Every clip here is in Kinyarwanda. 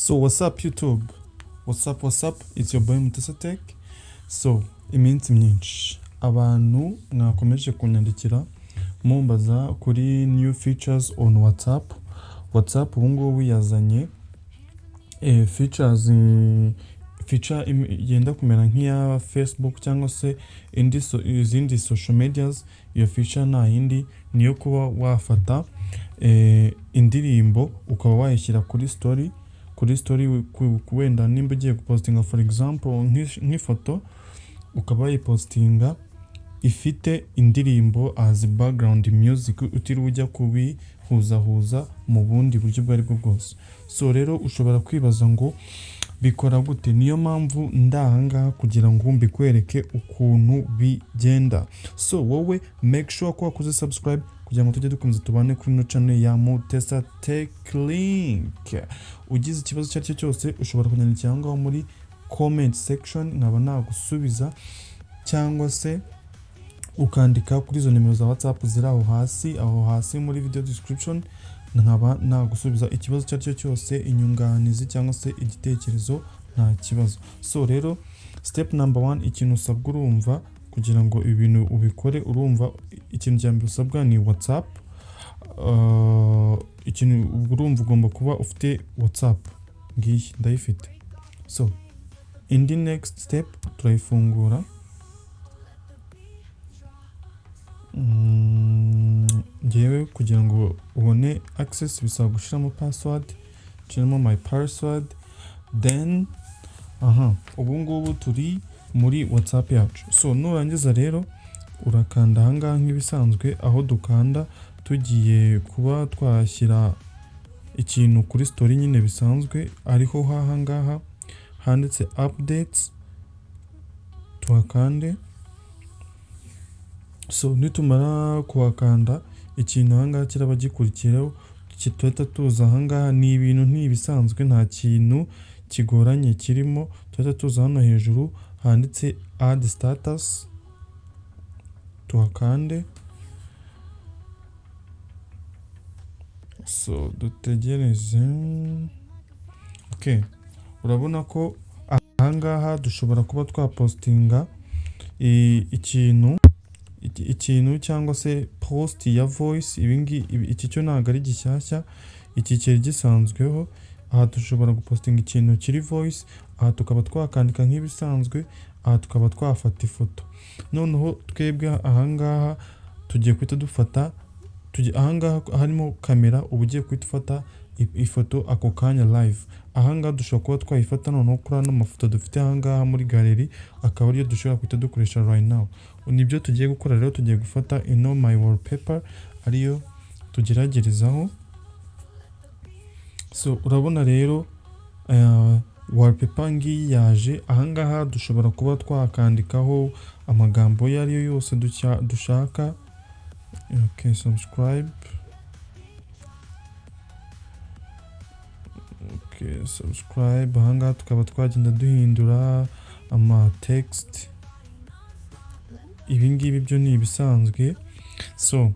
So what's up YouTube? What's up? It's your boy Mutesatech. So iminsi myinshi abantu mwakomeje kunyandikira mumbaza kuri new features on WhatsApp. WhatsApp ubu ngubu yazanye features yenda kumera nk'iya Facebook cyangwa se izindi social medias. Iyo feature nta yindi niyo kuba wafata indirimbo ukaba wayishyira kuri story wenda nimba ugiye gupostinga for example nk'ifoto ukaba wayipostinga ifite indirimbo as background music utiri ujya kubihuzahuza mu bundi buryo bwari bwo bwose. So rero ushobora kwibaza ngo bikora gute? Niyo mpamvu ndahanga kugira ngo mbikwereke ukuntu bigenda. So wowe make sure ko wakoze subscribe kugira ngo tujye dukomeza tubane kuri no channel ya Mutesatech link. Ugize ikibazo cyaricyo cyose ushobora kunyandikira ngaho muri comment section nkaba nagusubiza, cyangwa se ukandika kuri izo nimero za WhatsApp ziri aho hasi muri video description nkaba nagusubiza ikibazo cyaricyo cyose, inyunganizi cyangwa se igitekerezo, nta kibazo. So rero step number 1, ikintu usabwa urumva kugira ngo ibintu ubikore, urumva ikintu cya mbere usabwa ni WhatsApp. Ikintu urumva ugomba kuba ufite WhatsApp, ngiyi ndayifite. So in the next step turayifungura. Ngewe kugira ngo ubone access bisaba gushyiramo password, gushyiramo my password, then ubu ngubu turi muri WhatsApp yacu. So nurangiza rero urakanda ahangaha nk'ibisanzwe aho dukanda tugiye kuba twashyira ikintu kuri story nyine bisanzwe, ariho ahangaha handitse updates, tuhakande. So nitumara kuhakanda ikintu ahangaha kiraba gikurikiraho tuhita tuza ahangaha. Ni ibintu ntibisanzwe, nta kintu kigoranye kirimo. Tuhita tuza hano hejuru handitse add status, tuhakande. So dutegereze. Okay, urabona ko ahangaha dushobora kuba twapostinga ikintu cyangwa se post ya voice. Iki cyo ntabwo ari gishyashya, iki kiri gisanzweho. Aha dushobora gupostinga ikintu kiri voice, aha tukaba twakandika nk'ibisanzwe, aha tukaba twafata ifoto. Noneho twebwe ahangaha tugiye kwita dufata ahangaha harimo kamera, ubu ugiye kwita ufata ifoto ako kanya live. Ahangaha dushobora kuba twayifata noneho kuri ano mafoto dufite ahangaha muri gallery, akaba ariyo dushobora kwita dukoresha right now. Nibyo tugiye gukora rero. Tugiye gufata ino my wallpaper ariyo tugeragerezaho. So urabona rero wallpaper ngiyi yaje. Ahangaha dushobora kuba twakandikaho amagambo yo ariyo yose dushaka. Okay, subscribe. Okay, subscribe. Ahangaha tukaba twagenda duhindura ama text. Ibingibi byo ni ibisanzwe. So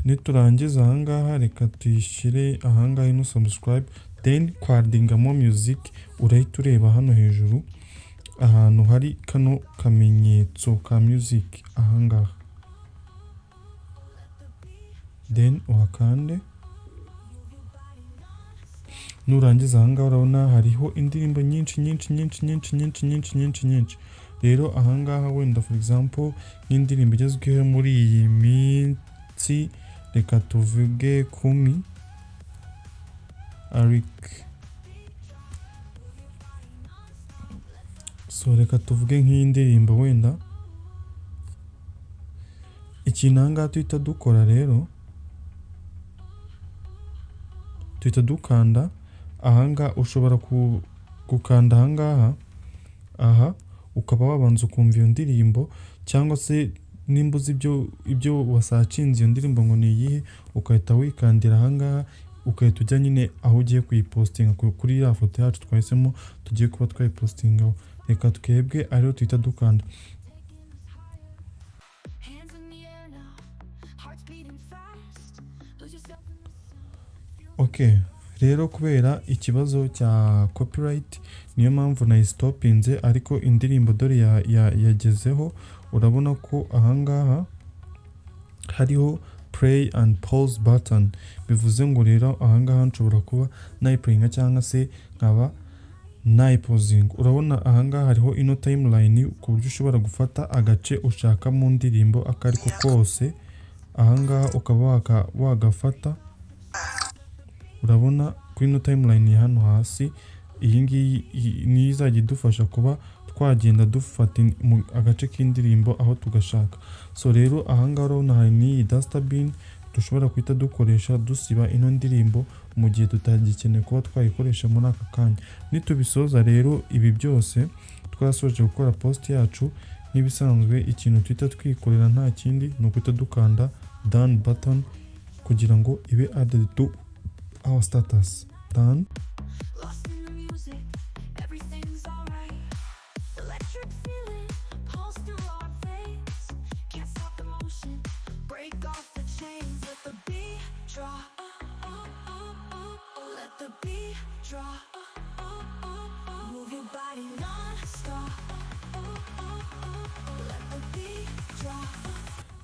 niturangiza ahangaha reka tuyishyire ahangaha ino subscribe, then kwadingamo music. Urahita ureba hano hejuru ahantu hari kano kamenyetso ka music ahangaha, then uhakande. Nurangiza ahangaha urabona hariho indirimbo nyinshi. Rero ahangaha wenda for example nk'indirimbo igezweho muri iyi minsi, reka tuvuge kumi uriga. So reka tuvuge nk'iyi ndirimbo wenda. Ikintu ahangaha tuhita dukora rero, tuhita dukanda ahangaha. Ushobora gukanda ahangaha ukaba wabanza ukumva iyo ndirimbo, cyangwa se nimba uzi ibyo wasacinze iyo ndirimbo ngo ni iyihe, ukahita wikandira ahangaha ukahita ujya nyine aho ugiye kuyipostinga kuri ya foto yacu twahisemo tugiye kuba twayipostingaho. Reka twebwe ariyo tuhita dukanda. Okay, rero kubera ikibazo cya copyright niyo mpamvu nayistopinze, ariko indirimbo dore yagezeho. Urabona ko ahangaha hariho play and pause button, bivuze ngo rero ahangaha nshobora kuba nayiplayinga cyangwa se nkaba nayipozinga. Urabona ahangaha hariho ino timeline ku buryo ushobora gufata agace ushaka mu ndirimbo akariko kose, ahangaha ukaba wagafata. Urabona kuri ino timeline hano hasi, iyi ngiyi niyo izajya idufasha kuba twagenda dufata agace k'indirimbo aho tugashaka. So rero ahangaha urabona hari n'iyi dustbin dushobora kwita dukoresha dusiba ino ndirimbo mu gihe tutagikeneye kuba twayikoresha muri aka kanya. Nitubisoza rero ibi byose twasoje gukora post yacu, nk'ibisanzwe ikintu twita twikorera nta kindi ni ukwita dukanda done button kugira ngo ibe added to our status. Done.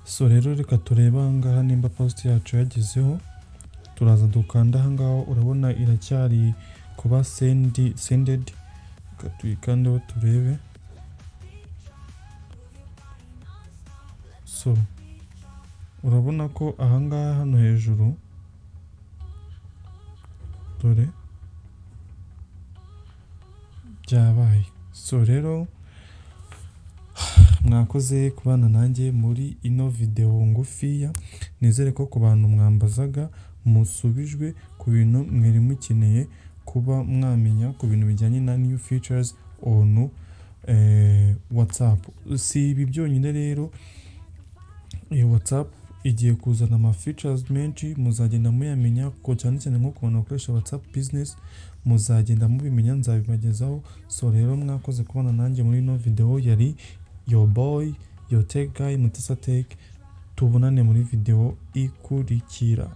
So rero reka tureba ahangaha nimba post yacu yagezeho, turaza dukanda ahangaha. Urabona iracyari kuba sended, tuyikandeho turebe. So urabona ko ahangaha hano hejuru dore byabaye. So rero mwakoze kubana nanjye muri ino video ngufiya, nizere ko ku bantu mwambazaga musubijwe ku bintu mwari mukeneye kuba mwamenya ku bintu bijyanye na new features on WhatsApp. Si ibi byonyine rero, WhatsApp igiye kuzana ama features menshi, muzagenda muyamenya ko cyane cyane nko ku bantu bakoresha WhatsApp business, muzagenda mubimenya, nzabibagezaho. So rero mwakoze kubana nanjye muri ino video, yari your boy, your tech guy, Mutesa Tech. Tubonane muri video ikurikira.